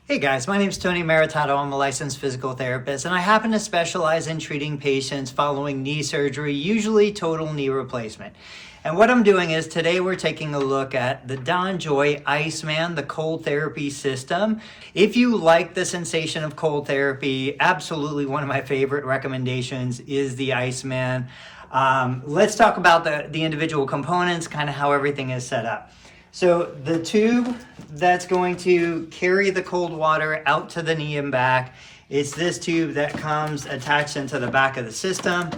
Hey guys, my name is Tony Maritato. I'm a licensed physical therapist, and I happen to specialize in treating patients following knee surgery, usually total knee replacement. And what I'm doing is today we're taking a look at the DonJoy Iceman, the cold therapy system. If you like the sensation of cold therapy, absolutely one of my favorite recommendations is the Iceman. Let's talk about the individual components, kind of how everything is set up. So the tube that's going to carry the cold water out to the knee and back, it's this tube that comes attached into the back of the system.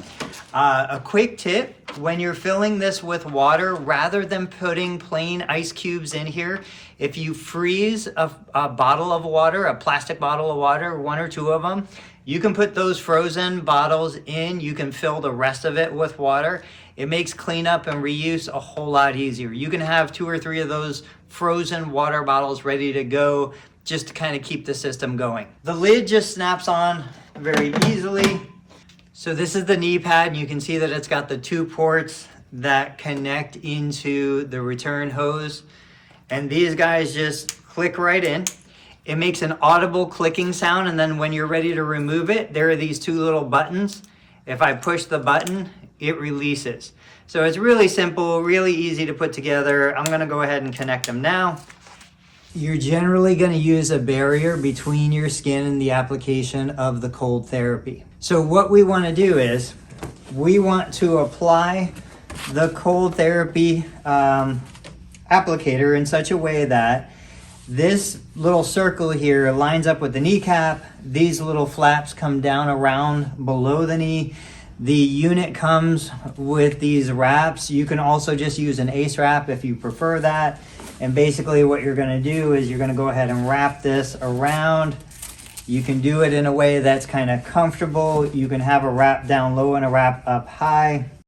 A quick tip, when you're filling this with water, rather than putting plain ice cubes in here, if you freeze a bottle of water, a plastic bottle of water, one or two of them, you can put those frozen bottles in, you can fill the rest of it with water. It makes cleanup and reuse a whole lot easier. You can have 2 or 3 of those frozen water bottles ready to go just to kind of keep the system going. The lid just snaps on very easily. So this is the knee pad, and you can see that it's got the 2 ports that connect into the return hose. And these guys just click right in. It makes an audible clicking sound, and then when you're ready to remove it, there are these 2 little buttons. If I push the button, it releases. So it's really simple, really easy to put together. I'm gonna go ahead and connect them now. You're generally gonna use a barrier between your skin and the application of the cold therapy. So what we wanna do is, we want to apply the cold therapy applicator in such a way that this little circle here lines up with the kneecap. These little flaps come down around below the knee. The unit comes with these wraps. You can also just use an ace wrap if you prefer that. And basically what you're gonna do is you're gonna go ahead and wrap this around. You can do it in a way that's kind of comfortable. You can have a wrap down low and a wrap up high.